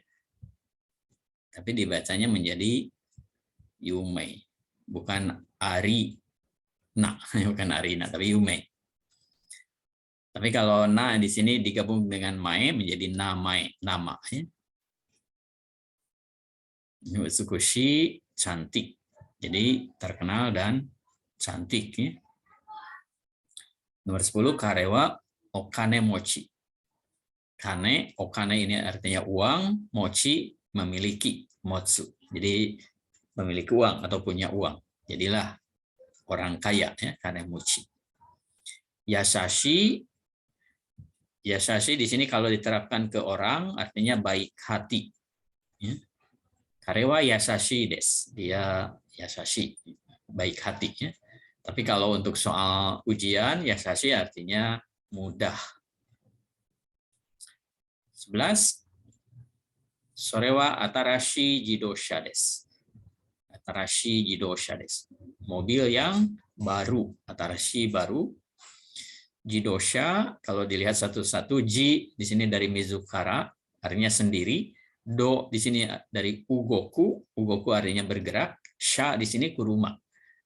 Tapi dibacanya menjadi yumei, bukan ari na, bukan arina, tapi yumei. Tapi kalau na di sini digabung dengan mae menjadi namae, nama. Ya. Utsukushi, cantik. Jadi terkenal dan cantik. Ya. Nomor 10, karewa okane mochi. Kane, okane ini artinya uang, mochi memiliki, motsu. Jadi memiliki uang atau punya uang. Jadilah orang kaya ya, kane mochi. Yasashi, yasashi di sini kalau diterapkan ke orang artinya baik hati. Ya. Karewa yasashi desu. Dia yasashi, baik hati ya. Tapi kalau untuk soal ujian, yasashi artinya mudah. 11. Sorewa atarashi jidosha desu. Atarashi jidosha desu. Mobil yang baru, atarashi baru. Jidosha, kalau dilihat satu-satu, ji di sini dari Mizukara, artinya sendiri. Do di sini dari ugoku, ugoku artinya bergerak. Sha di sini kuruma.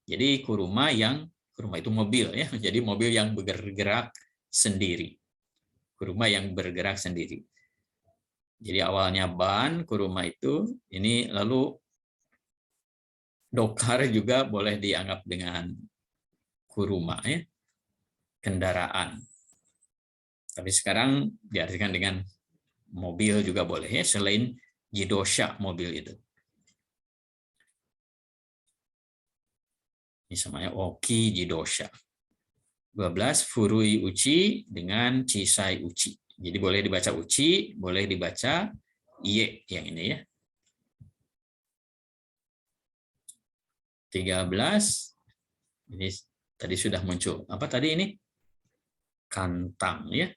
Jadi kuruma itu mobil ya. Jadi mobil yang bergerak sendiri. Kuruma yang bergerak sendiri. Jadi awalnya ban, kuruma itu, ini lalu dokar juga boleh dianggap dengan kuruma ya. Kendaraan. Tapi sekarang diartikan dengan mobil juga boleh ya, selain jidosha mobil itu. Ini samanya Oki Jidosha. 12 Furui Uchi dengan Chisai Uchi. Jadi boleh dibaca Uchi, boleh dibaca Ie yang ini ya. 13 ini tadi sudah muncul. Apa tadi ini? Kantang ya.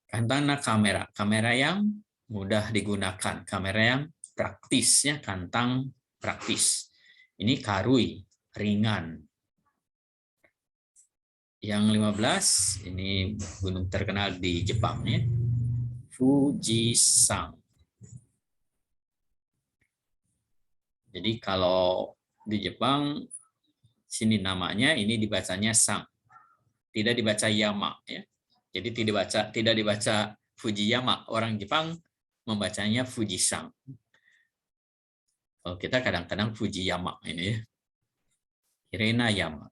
Kantang kamera, kamera yang mudah digunakan, kamera yang praktis ya, kantang praktis. Ini karui, ringan. Yang 15 ini gunung terkenal di Jepang ya. Fujisan. Jadi kalau di Jepang sini namanya ini dibacanya sang. Tidak dibaca yama ya. Jadi tidak dibaca Fujiyama. Orang Jepang membacanya Fujisan. Kalau kita kadang-kadang Fujiyama ini ya. Hirena Yama.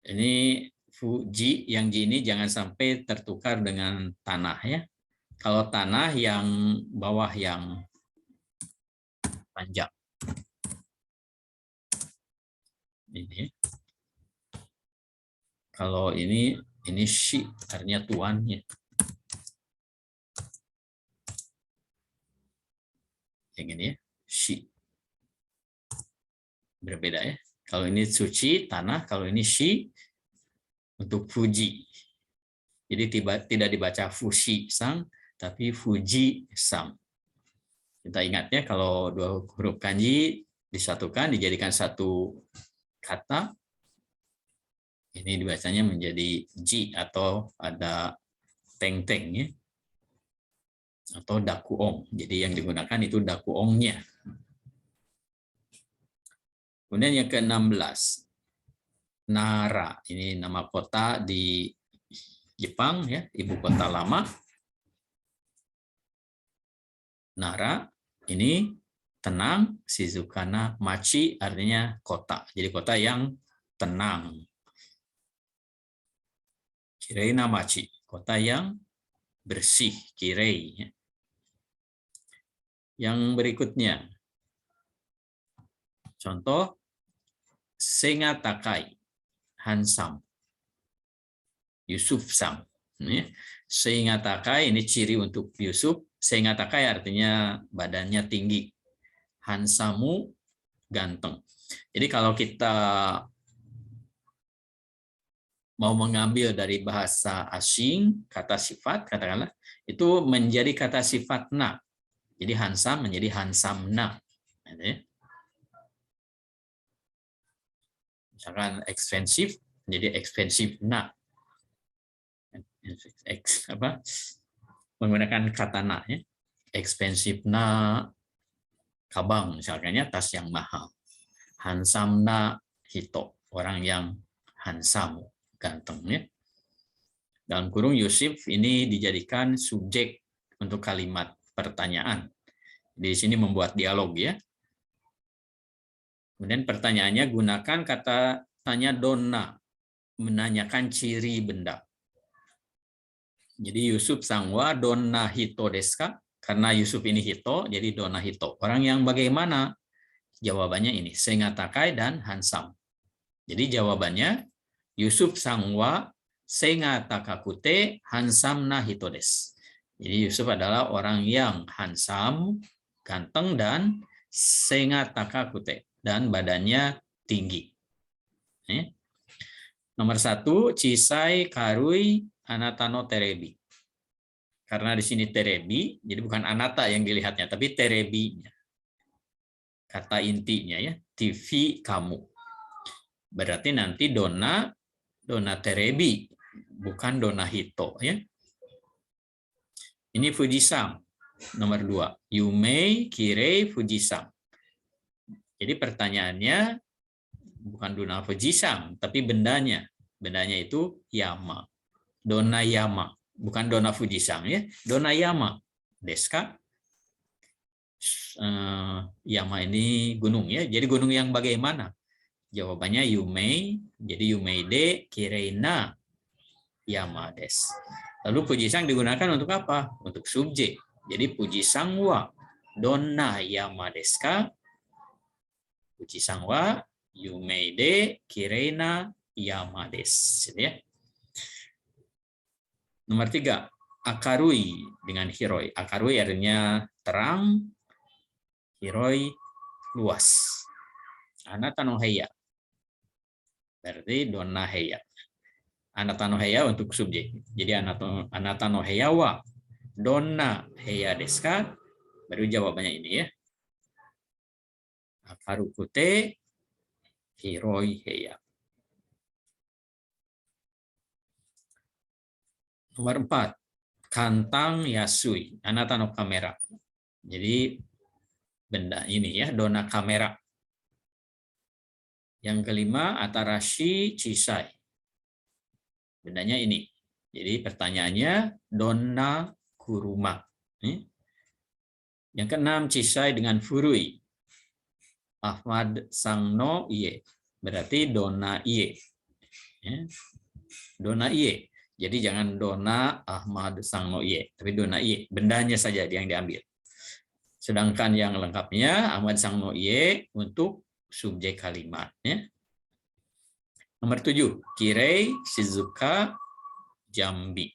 Ini Fuji yang Ji ini jangan sampai tertukar dengan tanah ya. Kalau tanah yang bawah yang panjang. Ini. Kalau ini shi artinya tuannya. Yang ini ya, shi. Berbeda ya. Kalau ini suci, tanah, kalau ini shi untuk Fuji. Jadi tidak dibaca Fushi sang, tapi Fuji sang. Kita ingat ya, kalau dua huruf kanji disatukan, dijadikan satu kata, ini dibacanya menjadi ji atau ada teng-teng ya. Atau dakuong. Jadi yang digunakan itu dakuongnya. Kemudian yang ke-16. Nara. Ini nama kota di Jepang ya, ibu kota lama. Nara ini tenang, Shizukana Machi artinya kota. Jadi kota yang tenang. Kirei Namachi, kota yang bersih, kirei. Yang berikutnya, contoh Senga Takai, Hansam, Yusuf Sam. Senga Takai ini ciri untuk Yusuf. Senga Takai artinya badannya tinggi. Hansamu ganteng. Jadi kalau kita mau mengambil dari bahasa asing kata sifat, katakanlah itu menjadi kata sifat na. Jadi hansam menjadi hansamna. Misalkan expensive menjadi expensive na. Menggunakan kata na ya. Expensive na kabang misalnya tas yang mahal. Hansamna hito, orang yang hansam, ganteng ya. Dalam kurung Yusuf ini dijadikan subjek untuk kalimat pertanyaan. Di sini membuat dialog ya. Kemudian pertanyaannya gunakan kata tanya donna, menanyakan ciri benda. Jadi Yusuf sangwa donna hito desu ka? Karena Yusuf ini hito, jadi donna hito. Orang yang bagaimana? Jawabannya ini, senga takai dan hansam. Jadi jawabannya Yusuf sangwa senga takakute hansam na hito desu. Jadi Yusuf adalah orang yang hansam, ganteng, dan senga takakute, dan badannya tinggi. Nomor 1, Chisai Karui Anatano Terebi. Karena di sini terebi, jadi bukan anata yang dilihatnya, tapi terebinya. Kata intinya ya, TV kamu. Berarti nanti dona terebi, bukan dona hito ya. Ini Fujisam. Nomor 2, Yumei Kirei Fujisam. Jadi pertanyaannya bukan dona Fujisam, tapi bendanya. Bendanya itu Yama. Dona Yama. Bukan dona Fujisam ya. Dona Yama. Deska. Yama ini gunung ya. Jadi gunung yang bagaimana? Jawabannya Yumei. Jadi Yumei de Kireina Yama des. Lalu Fujisang digunakan untuk apa? Untuk subjek. Jadi Fujisang wa donna Yama deska. Fujisan wa yumei de kireina yama desu. Ya. Nomor 3, akarui dengan hiroi. Akarui artinya terang, hiroi luas. Anata no heya. Berarti donna heya. Anata no heya untuk subjek. Jadi anata no heya wa donna heya desu ka? Baru jawabannya ini ya. Akarukute hiroi heya. Nomor 4, kantang yasui. Anata no kamera. Jadi benda ini ya, donna kamera. Yang kelima, atarashi chisai. Bendanya ini. Jadi pertanyaannya, donna kuruma. Yang keenam, chisai dengan furui. Ahmad sang no iye. Berarti donna iye. Donna iye. Jadi jangan donna Ahmad sang no iye. Tapi donna iye. Bendanya saja yang diambil. Sedangkan yang lengkapnya, Ahmad sang no iye untuk subjek kalimat. Nomor 7, Kirei, Shizuka, Jambi.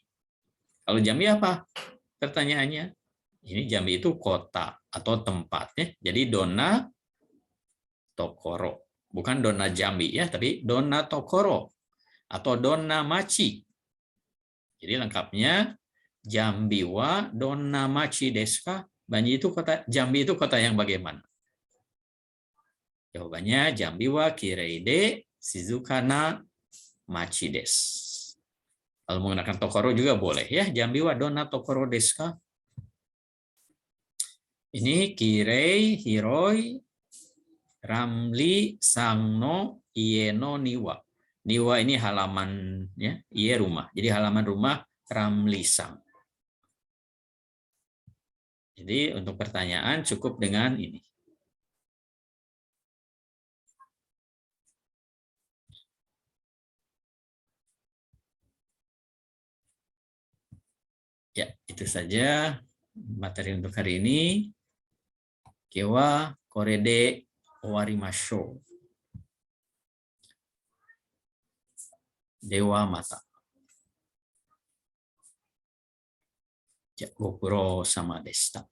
Kalau Jambi apa? Pertanyaannya. Ini Jambi itu kota atau tempat. Jadi donna tokoro. Bukan donna Jambi ya, tapi donna tokoro atau donna machi. Jadi lengkapnya Jambi wa donna machi desu ka? Jambi itu kota yang bagaimana? Jawabannya Jambi wa kirei de Shizuka na machi desu. Kalau menggunakan tokoro juga boleh ya. Jambi wa donna tokoro desu ka? Ini kirei, hiroi, ramli, sangno, ieno, niwa. Niwa ini halaman ya, ie rumah. Jadi halaman rumah ramli sang. Jadi untuk pertanyaan cukup dengan ini. Ya, itu saja materi untuk hari ini. Kewa korede owarimashou. Dewa mata. Ya, gokuro sama deshita.